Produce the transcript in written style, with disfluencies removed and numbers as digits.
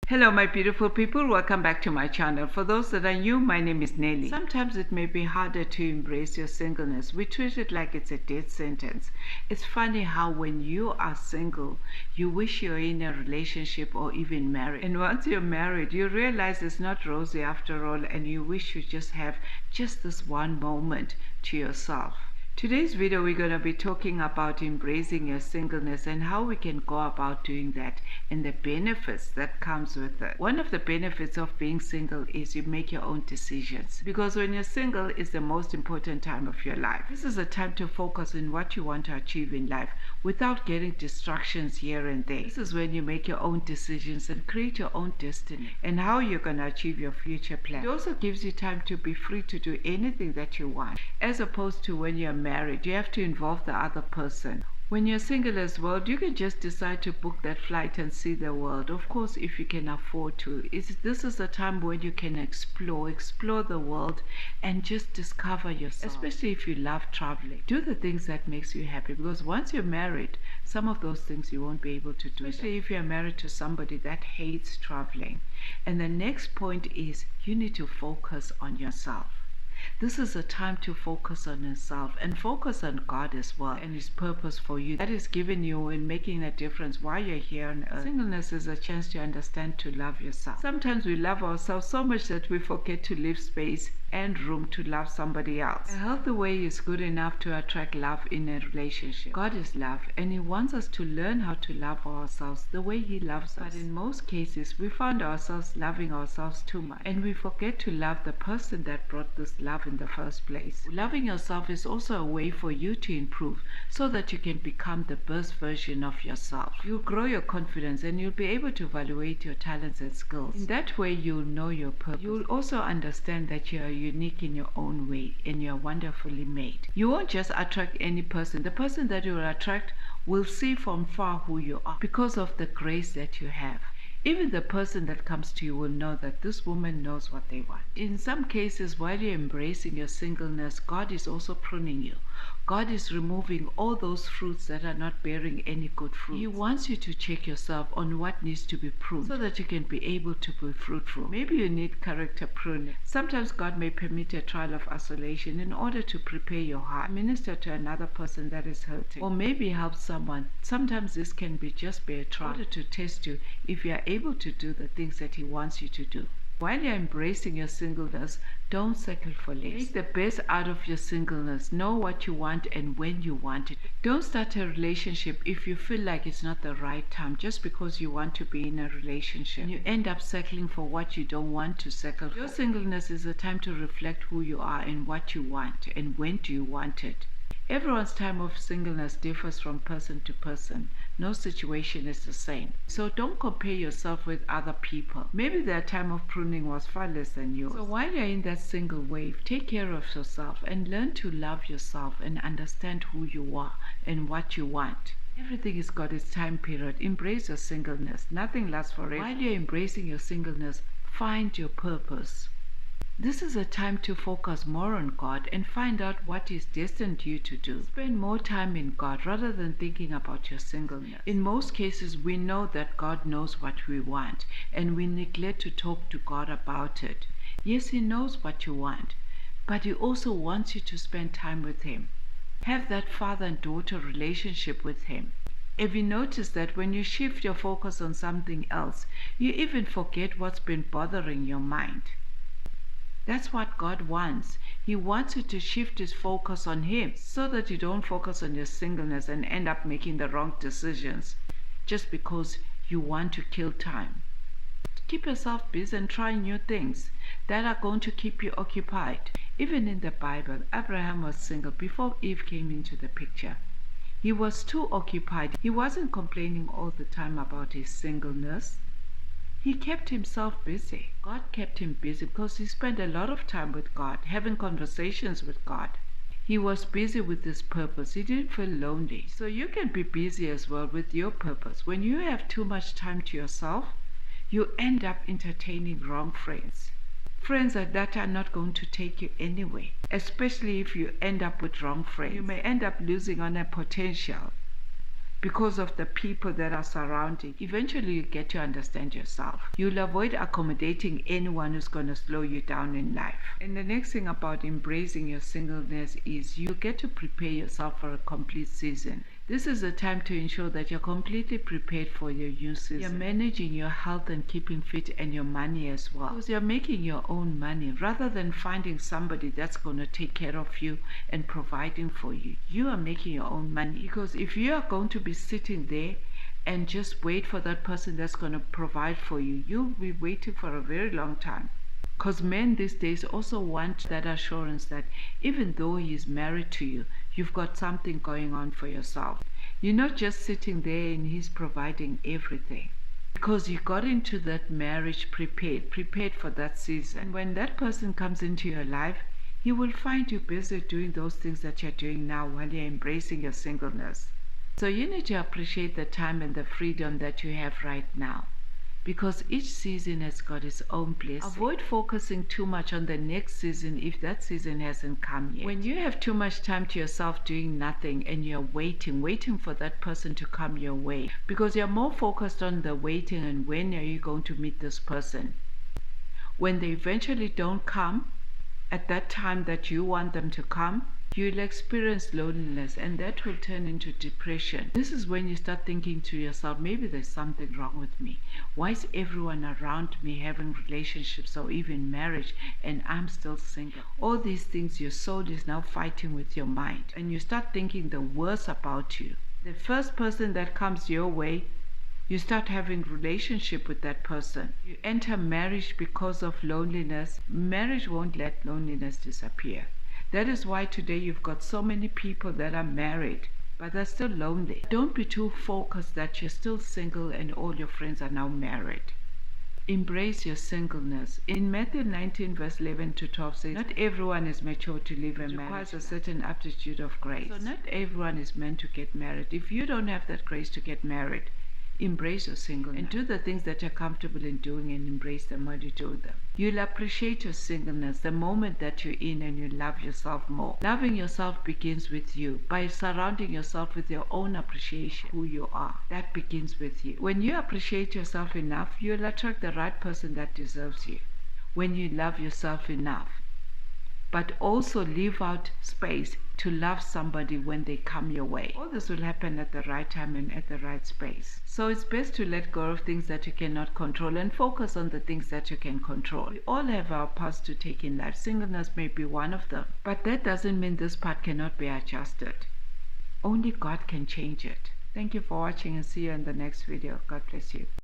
Hello my beautiful people, welcome back to my channel. For those that are new, my name is Nelly. Sometimes it may be harder to embrace your singleness. We treat it like it's a death sentence. It's funny how when you are single, you wish you're in a relationship or even married. And once you're married, you realize it's not rosy after all, and you wish you just have just this one moment to yourself. Today's video we're going to be talking about embracing your singleness and how we can go about doing that and the benefits that comes with it. One of the benefits of being single is you make your own decisions, because when you're single it's the most important time of your life. This is a time to focus on what you want to achieve in life without getting distractions here and there. This is when you make your own decisions and create your own destiny and how you're going to achieve your future plan. It also gives you time to be free to do anything that you want, as opposed to when you're married, you have to involve the other person. When you're single as well, you can just decide to book that flight and see the world. Of course, if you can afford to. This is a time when you can explore the world and just discover yourself. Especially if you love traveling. Do the things that makes you happy, because once you're married, some of those things you won't be able to do. Especially if you're married to somebody that hates traveling. And the next point is you need to focus on yourself. This is a time to focus on yourself and focus on God as well and His purpose for you that is given you in making a difference while you're here on earth. Singleness is a chance to understand to love yourself. Sometimes we love ourselves so much that we forget to leave space and room to love somebody else. A healthy way is good enough to attract love in a relationship. God is love, and He wants us to learn how to love ourselves the way He loves us. But in most cases, we find ourselves loving ourselves too much, and we forget to love the person that brought this love in the first place. Loving yourself is also a way for you to improve so that you can become the best version of yourself. You'll grow your confidence and you'll be able to evaluate your talents and skills. In that way, you'll know your purpose. You'll also understand that you are unique in your own way and you're wonderfully made. You won't just attract any person. The person that you will attract will see from far who you are because of the grace that you have. Even the person that comes to you will know that this woman knows what they want. In some cases, while you're embracing your singleness, God is also pruning you. God is removing all those fruits that are not bearing any good fruit. He wants you to check yourself on what needs to be pruned so that you can be able to be fruitful. Maybe you need character pruning. Sometimes God may permit a trial of isolation in order to prepare your heart, minister to another person that is hurting, or maybe help someone. Sometimes this can be just be a trial in order to test you if you are able to do the things that He wants you to do. While you're embracing your singleness, don't settle for less. Make the best out of your singleness. Know what you want and when you want it. Don't start a relationship if you feel like it's not the right time just because you want to be in a relationship. And you end up settling for what you don't want to settle for. Your singleness is a time to reflect who you are and what you want and when do you want it. Everyone's time of singleness differs from person to person. No situation is the same. So don't compare yourself with other people. Maybe their time of pruning was far less than yours. So while you're in that single wave, take care of yourself and learn to love yourself and understand who you are and what you want. Everything has got its time period. Embrace your singleness. Nothing lasts forever. While you're embracing your singleness, find your purpose. This is a time to focus more on God and find out what is destined you to do. Spend more time in God rather than thinking about your singleness. In most cases, we know that God knows what we want and we neglect to talk to God about it. Yes, He knows what you want, but He also wants you to spend time with Him. Have that father and daughter relationship with Him. Have you noticed that when you shift your focus on something else, you even forget what's been bothering your mind? That's what God wants. He wants you to shift His focus on Him so that you don't focus on your singleness and end up making the wrong decisions just because you want to kill time. Keep yourself busy and try new things that are going to keep you occupied. Even in the Bible, Abraham was single before Eve came into the picture. He was too occupied. He wasn't complaining all the time about his singleness. He kept himself busy. God kept him busy because he spent a lot of time with God, having conversations with God. He was busy with his purpose. He didn't feel lonely. So you can be busy as well with your purpose. When you have too much time to yourself, you end up entertaining wrong friends. Friends that are not going to take you anyway, especially if you end up with wrong friends. You may end up losing on a potential. because of the people that are surrounding. Eventually you get to understand yourself. You'll avoid accommodating anyone who's going to slow you down in life. And the next thing about embracing your singleness is you get to prepare yourself for a complete season. This is a time to ensure that you're completely prepared for your new season. You're managing your health and keeping fit, and your money as well. Because you're making your own money rather than finding somebody that's going to take care of you and providing for you. You are making your own money. Because if you are going to be sitting there and just wait for that person that's going to provide for you, you'll be waiting for a very long time. Because men these days also want that assurance that even though he's married to you, you've got something going on for yourself. You're not just sitting there and he's providing everything. Because you got into that marriage prepared for that season. And when that person comes into your life, he will find you busy doing those things that you're doing now while you're embracing your singleness. So you need to appreciate the time and the freedom that you have right now, because each season has got its own place. Avoid focusing too much on the next season if that season hasn't come yet. When you have too much time to yourself doing nothing and you're waiting for that person to come your way, because you're more focused on the waiting and when are you going to meet this person. When they eventually don't come at that time that you want them to come, you'll experience loneliness, and that will turn into depression. This is when you start thinking to yourself, maybe there's something wrong with me. Why is everyone around me having relationships or even marriage and I'm still single? All these things, your soul is now fighting with your mind, and you start thinking the worst about you. The first person that comes your way, you start having relationship with that person. You enter marriage because of loneliness. Marriage won't let loneliness disappear. That is why today you've got so many people that are married, but they're still lonely. Don't be too focused that you're still single and all your friends are now married. Embrace your singleness. In Matthew 19 verse 11 to 12 says, not everyone is mature to live a marriage. It requires a certain aptitude of grace. So not everyone is meant to get married. If you don't have that grace to get married, embrace your singleness and do the things that you're comfortable in doing, and embrace them while you do them. You'll appreciate your singleness the moment that you're in, and you love yourself more. Loving yourself begins with you by surrounding yourself with your own appreciation of who you are. That begins with you. When you appreciate yourself enough, you'll attract the right person that deserves you. When you love yourself enough, but also leave out space to love somebody when they come your way. All this will happen at the right time and at the right space. So it's best to let go of things that you cannot control and focus on the things that you can control. We all have our parts to take in life. Singleness may be one of them, but that doesn't mean this part cannot be adjusted. Only God can change it. Thank you for watching, and see you in the next video. God bless you.